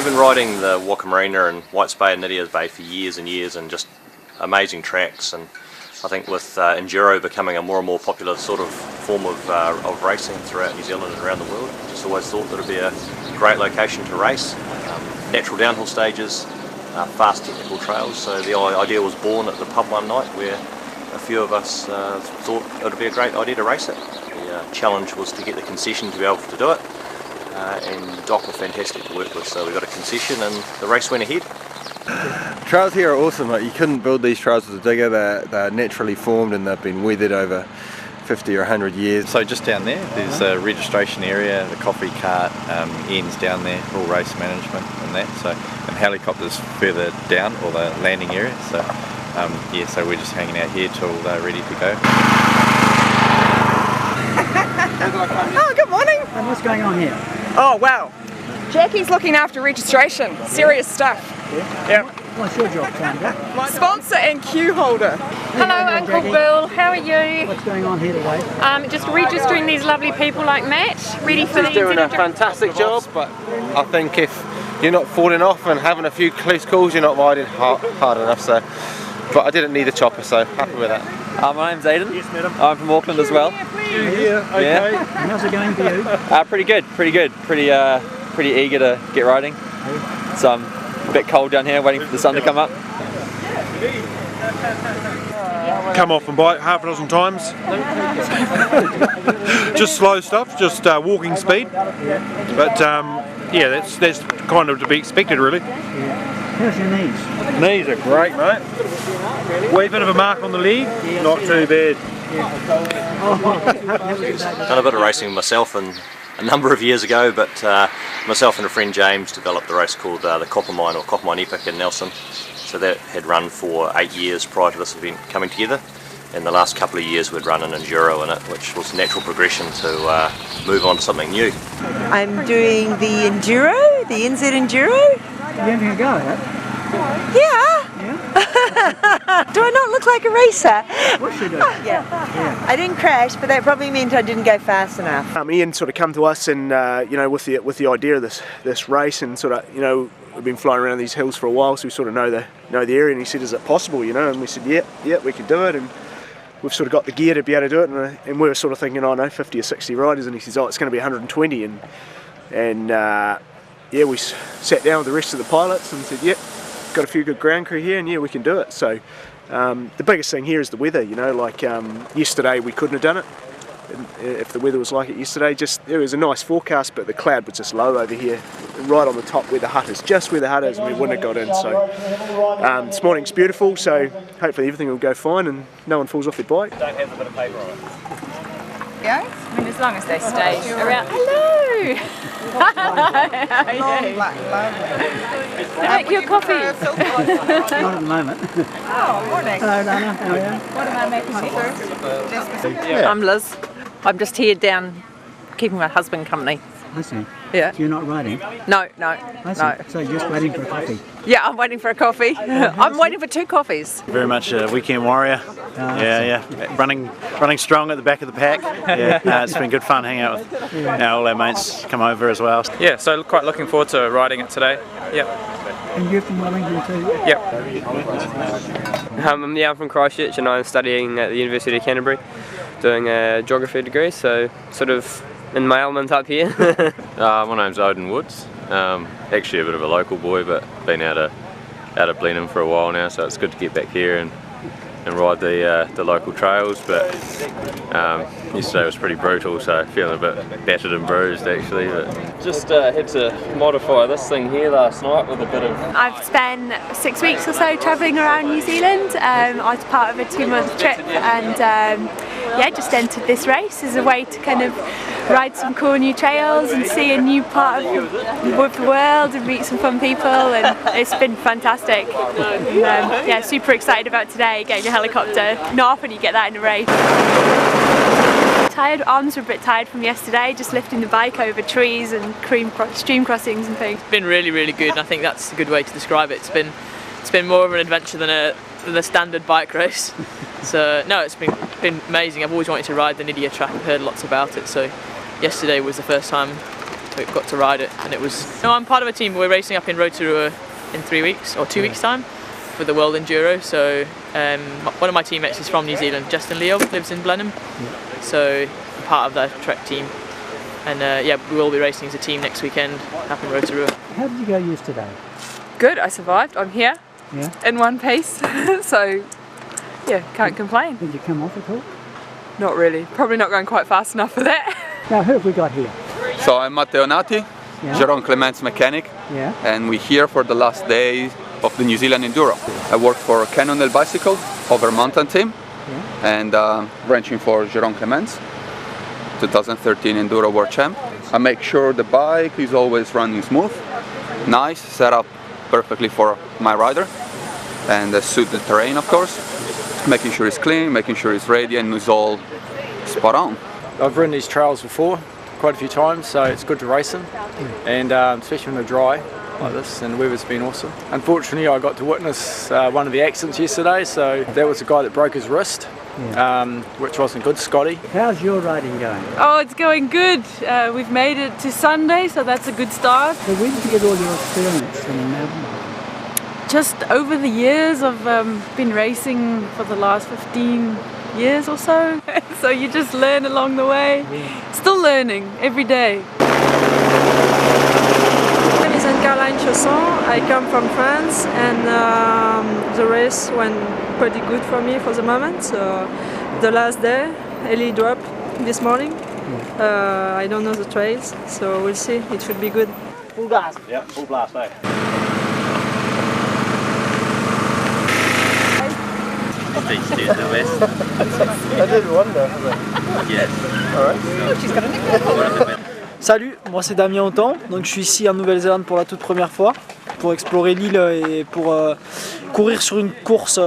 we've been riding the Waka Marina and Whites Bay and Nydia's Bay for years and years, and just amazing tracks. And I think with Enduro becoming a more and more popular sort of form of racing throughout New Zealand and around the world, I just always thought that it would be a great location to race. Natural downhill stages, fast technical trails, so the idea was born at the pub one night where a few of us thought it would be a great idea to race it. The challenge was to get the concession to be able to do it, and Doc were fantastic to work with, so we got a concession and the race went ahead. Trails here are awesome. Like, you couldn't build these trails with a digger. They're naturally formed and they've been weathered over 50 or 100 years. So just down there, there's a registration area, the coffee cart ends down there, all race management and that. So, and helicopters further down, or the landing area. So yeah, so we're just hanging out here till they're ready to go. Oh, good morning. And what's going on here? Oh, wow. Jackie's looking after registration. Serious stuff. Yeah. What's your job, Sandra? Sponsor and queue holder. Hello, Uncle Bill. How are you? What's going on here today? Just registering these lovely people like Matt, ready for the He's doing a fantastic job, but I think if you're not falling off and having a few close calls, you're not riding hard enough. So, but I didn't need a chopper, so happy with that. My name's Aidan. Yes, madam. I'm from Auckland as well. Yeah, okay. Yeah. And how's it going for you? Pretty good. Pretty eager to get riding. It's a bit cold down here, waiting for the sun to come up. Come off and bike half a dozen times. Just slow stuff, just walking speed. But yeah, that's kind of to be expected, really. How's your knees? Knees are great, mate. Wee bit of a mark on the leg, not too bad. Done a bit of racing myself and a number of years ago, but myself and a friend James developed a race called the Copper Mine Epic in Nelson. So that had run for 8 years prior to this event coming together. In the last couple of years we'd run an Enduro in it, which was a natural progression to move on to something new. I'm doing the Enduro, the NZ Enduro. You having a go at it? Yeah. Do I not look like a racer? Of course you do. Yeah. I didn't crash, but that probably meant I didn't go fast enough. Ian sort of come to us and you know, with the idea of this race, and sort of, you know, we've been flying around these hills for a while, so we sort of know the area. And he said, "Is it possible?" You know, and we said, "Yeah, we could do it." And we've sort of got the gear to be able to do it. And we were sort of thinking, "Oh no, 50 or 60 riders." And he says, "Oh, it's going to be 120." And yeah, we sat down with the rest of the pilots and said, "Yep, got a few good ground crew here, and yeah, we can do it." So the biggest thing here is the weather. You know, like yesterday we couldn't have done it if the weather was like it yesterday. Just, it was a nice forecast, but the cloud was just low over here, right on the top where the hut is, just where the hut is, and we wouldn't have got in. So this morning's beautiful, so hopefully everything will go fine and no one falls off their bike. Don't have a bit of paper on it. Yeah? I mean, as long as they stay around. Hello! Make your coffee. Not at the moment. Oh, morning. Hello, Dana. How are you? What am I making, sir? Yeah. I'm Liz. I'm just here down keeping my husband company. I see. Yeah. So you're not riding? No. I see. So you're just waiting for a coffee? Yeah, I'm waiting for a coffee. I'm waiting for 2 coffees. Very much a weekend warrior. Yeah. Running strong at the back of the pack. Yeah, it's been good fun hanging out with all our mates come over as well. Yeah, so quite looking forward to riding it today. Yeah. And you're from Wellington too? Yep. I'm from Christchurch and I'm studying at the University of Canterbury, doing a geography degree, so sort of in my element up here. My name's Odin Woods. Actually a bit of a local boy, but been out of Blenheim for a while now, so it's good to get back here and ride the local trails. But yesterday was pretty brutal, so feeling a bit battered and bruised actually. But just had to modify this thing here last night with a bit of... I've spent 6 weeks or so travelling around New Zealand. I was part of a 2-month trip, and yeah, just entered this race as a way to kind of ride some cool new trails and see a new part of the world and meet some fun people, and it's been fantastic. Yeah, super excited about today, getting a helicopter. Not often you get that in a race. Tired, arms were a bit tired from yesterday, just lifting the bike over trees and stream crossings and things. It's been really good, and I think that's a good way to describe it. It's been more of an adventure than a standard bike race. So no, it's been amazing. I've always wanted to ride the Nydia track. I've heard lots about it. So yesterday was the first time got to ride it, and it was. No, I'm part of a team. We're racing up in Rotorua in 3 weeks or 2 weeks time for the World Enduro. So one of my teammates is from New Zealand, Justin Leo, lives in Blenheim. So I'm part of that Trek team, and yeah, we will be racing as a team next weekend up in Rotorua. How did you go yesterday? Good, I survived. I'm here in one piece, so yeah, can't complain. Did you come off at all? Not really. Probably not going quite fast enough for that. Now, who have we got here? So I'm Matteo Nati, Jérôme Clement's mechanic, and we're here for the last day of the New Zealand Enduro. I work for Cannondale Bicycle, over mountain team, and wrenching for Jérôme Clements, 2013 Enduro World Champ. I make sure the bike is always running smooth, nice, set up perfectly for my rider, and suit the terrain, of course. Making sure it's clean, making sure it's ready, and it's all spot on. I've ridden these trails before, quite a few times, so it's good to race them, and especially when they're dry like this, and the weather's been awesome. Unfortunately, I got to witness one of the accidents yesterday, so that was a guy that broke his wrist, which wasn't good, Scotty. How's your riding going? Oh, it's going good. We've made it to Sunday, so that's a good start. So where did you get all your experience in mountain biking? Just over the years, I've been racing for the last 15 years or so. So you just learn along the way. Still learning every day. My name is Anne-Caroline Chausson. I come from France, and the race went pretty good for me for the moment. So the last day, Ellie dropped this morning. I don't know the trails, so we'll see. It should be good. Full gas. Yeah, full blast, eh? Stay to the west. I did wonder. Yes. Salut, moi c'est Damien Autant, donc je suis ici en Nouvelle-Zélande pour la toute première fois, pour explorer l'île et pour courir sur une course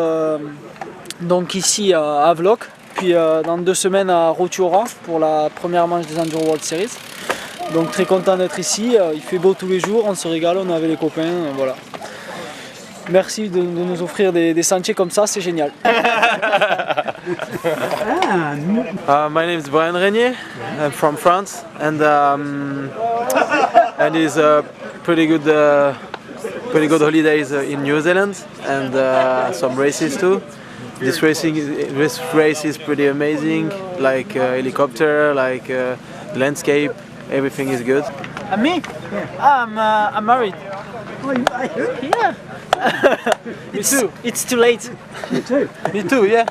donc ici à Havelock, puis dans 2 semaines à Rotorua pour la première manche des Enduro World Series. Donc très content d'être ici, il fait beau tous les jours, on se régale, on est avec les copains, voilà. Merci de nous offrir des sentiers comme ça, c'est génial. My name is Brian Régnier. I'm from France, and it's pretty good holidays in New Zealand, and some races too. This race is pretty amazing, like helicopter, like landscape. Everything is good. And me? Yeah. I'm married. Oh, you married? Yeah. Me too. It's too late. Me too. Me too, yeah.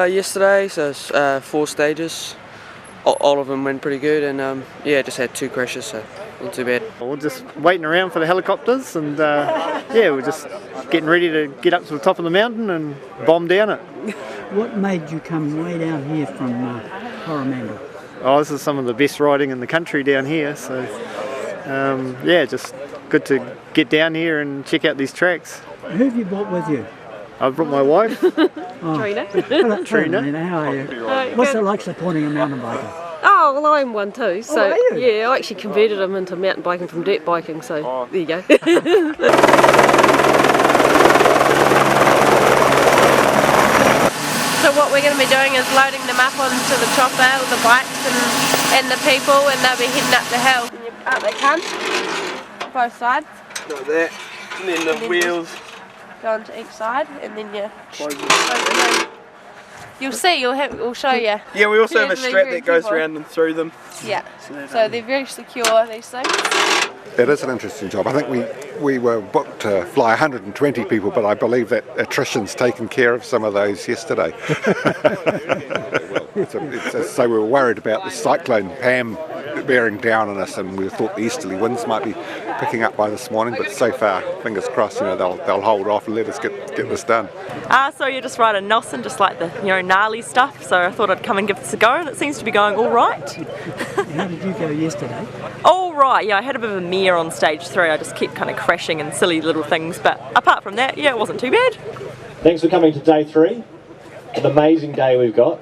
Yesterday, so 4 stages. All of them went pretty good, and yeah, just had 2 crashes, so not too bad. We're just waiting around for the helicopters, and yeah, we're just getting ready to get up to the top of the mountain and bomb down it. What made you come way down here from Coromandel? Oh, this is some of the best riding in the country down here, so yeah, just good to get down here and check out these tracks. Who have you brought with you? I've brought my wife. Trina. Hello, Trina. How are you? What's it like supporting a mountain biker? Oh, well, I'm one too. So are you? yeah, I actually converted him into mountain biking from dirt biking. So there you go. So what we're going to be doing is loading them up onto the chopper, all the bikes and the people, and they'll be heading up the hill. Up they come, both sides. Like that, and then the wheels. Go onto each side, and then you close them. You'll see, we'll show you. Yeah, we also have a Carefully, strap very that goes careful. around and through them. Yeah, so they're very secure, these things. It is an interesting job. I think we were booked to fly 120 people, but I believe that attrition's taken care of some of those yesterday. So we were worried about the cyclone Pam bearing down on us, and we thought the easterly winds might be picking up by this morning, but so far, fingers crossed, they'll hold off and let us get this done. So you're just riding Nelson, just like the gnarly stuff, so I thought I'd come and give this a go, and it seems to be going all right. How did you go yesterday? All right, yeah, I had a bit of a mare on stage 3, I just kept kind of crashing and silly little things, but apart from that, yeah, it wasn't too bad. Thanks for coming to day 3, an amazing day we've got.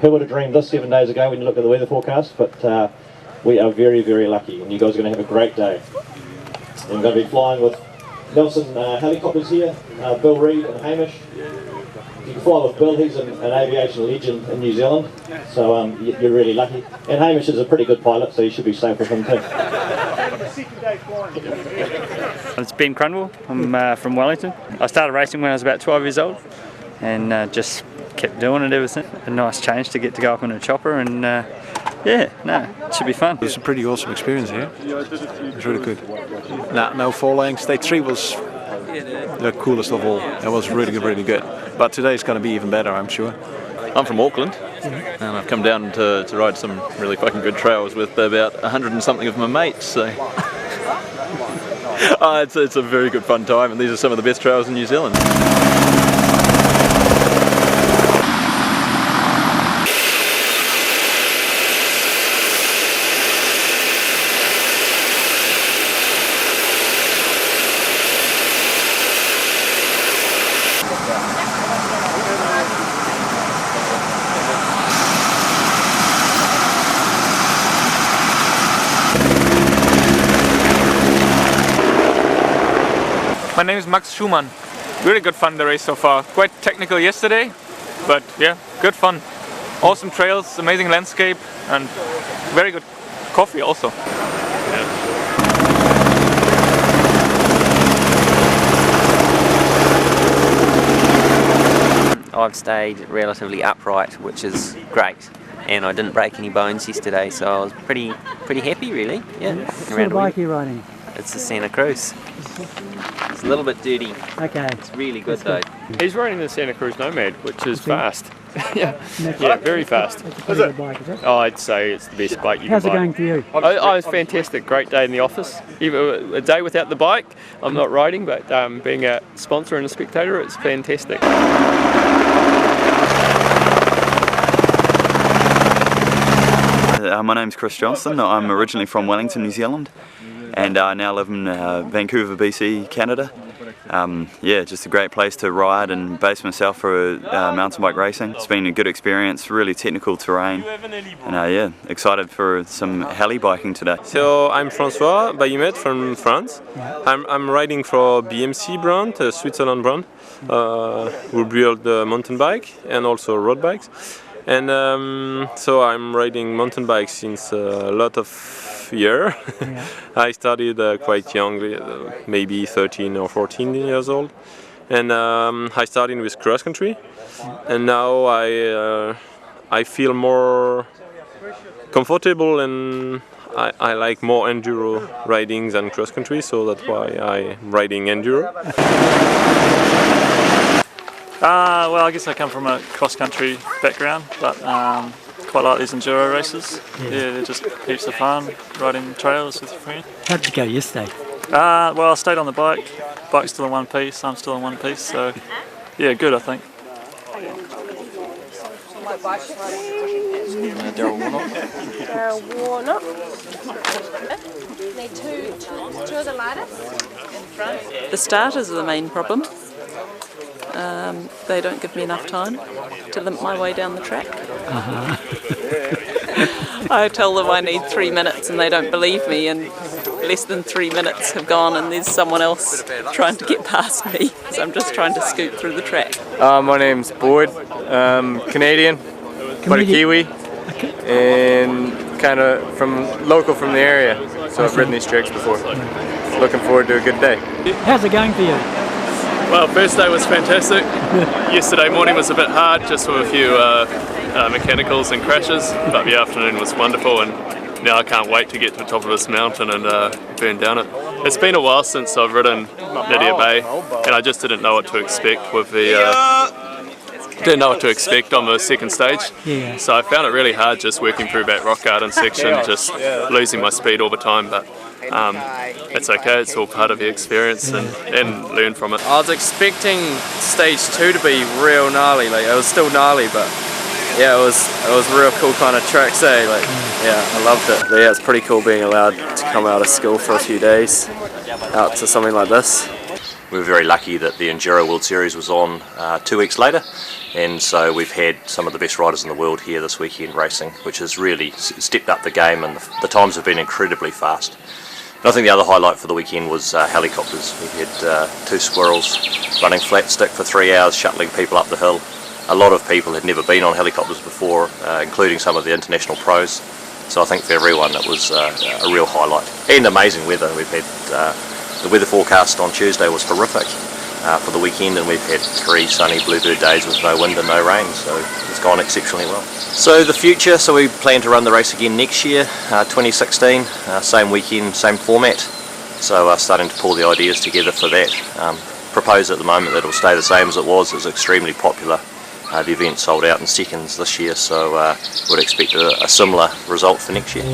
Who would have dreamed this 7 days ago when you look at the weather forecast, but we are very, very lucky, and you guys are going to have a great day. And we're going to be flying with Nelson helicopters here, Bill Reid and Hamish. you can fly with Bill, he's an aviation legend in New Zealand, so you're really lucky. And Hamish is a pretty good pilot, so you should be safe with him too. It's Ben Crundwell. I'm from Wellington. I started racing when I was about 12 years old and just kept doing it ever since. A nice change to get to go up in a chopper and yeah, no, it should be fun. It was a pretty awesome experience here. It was really good. No falling. Stage 3 was the coolest of all. It was really good. But today's going to be even better, I'm sure. I'm from Auckland, and I've come down to ride some really fucking good trails with about 100 and something of my mates. So it's a very good fun time, and these are some of the best trails in New Zealand. My name is Max Schumann. Really good fun the race so far. Quite technical yesterday, but yeah, good fun. Awesome trails, amazing landscape, and very good coffee also. I've stayed relatively upright, which is great, and I didn't break any bones yesterday, so I was pretty happy really. Yeah. What sort of bike are you riding? It's the Santa Cruz. It's a little bit dirty. Okay. It's really good though. He's riding the Santa Cruz Nomad, which is fast. Yeah, very fast. Is it? Bike, is it? Oh, I'd say it's the best bike you How's can buy. it going for you? I was fantastic. Great day in the office. Even a day without the bike, I'm not riding, but being a sponsor and a spectator, it's fantastic. My name's Chris Johnston. I'm originally from Wellington, New Zealand, and I now live in Vancouver, BC, Canada. Yeah, just a great place to ride and base myself for mountain bike racing. It's been a good experience, really technical terrain, and yeah, excited for some heli biking today. So I'm François Baillumet from France. I'm riding for BMC brand, a Switzerland brand. We build mountain bike and also road bikes. And so I'm riding mountain bikes since a lot of years. Yeah. I started quite young, maybe 13 or 14 years old. And I started with cross country. And now I feel more comfortable and I like more enduro riding than cross country, so that's why I'm riding enduro. Well, I guess I come from a cross-country background, but quite like these enduro races. Yeah, they're just heaps of fun, riding trails with your friends. How did you go yesterday? Well, I stayed on the bike. Bike's still in one piece, I'm still in one piece, so yeah, good I think. Daryl Warnock. Need two of the lightest in front. The starters are the main problem. They don't give me enough time to limp my way down the track. I tell them I need 3 minutes and they don't believe me, and less than 3 minutes have gone and there's someone else trying to get past me, so I'm just trying to scoot through the track. My name's Boyd, Canadian, but a Kiwi, and kind of local from the area, so I've ridden these tracks before. Looking forward to a good day. How's it going for you? Well, first day was fantastic. Yesterday morning was a bit hard, just with a few mechanicals and crashes, but the afternoon was wonderful, and now I can't wait to get to the top of this mountain and burn down it. It's been a while since I've ridden Nadia Bay, and I just didn't know what to expect with the on the second stage. Yeah. So I found it really hard just working through that rock garden section, just losing my speed all the time, but it's okay, it's all part of the experience and learn from it. I was expecting stage 2 to be real gnarly, like it was still gnarly, but yeah, it was real cool kind of track day, like yeah, I loved it. But yeah, it's pretty cool being allowed to come out of school for a few days out to something like this. We were very lucky that the Enduro World Series was on 2 weeks later, and so we've had some of the best riders in the world here this weekend racing, which has really stepped up the game, and the times have been incredibly fast. And I think the other highlight for the weekend was helicopters. We had 2 squirrels running flat stick for 3 hours, shuttling people up the hill. a lot of people had never been on helicopters before, including some of the international pros. So I think for everyone it was a real highlight. And amazing weather. We've had the weather forecast on Tuesday was horrific for the weekend, and we've had 3 sunny bluebird days with no wind and no rain, so it's gone exceptionally well. So the future, so we plan to run the race again next year, 2016, same weekend, same format. So starting to pull the ideas together for that. Propose at the moment that it will stay the same as it was. It was extremely popular. The event sold out in seconds this year, so would expect a similar result for next year.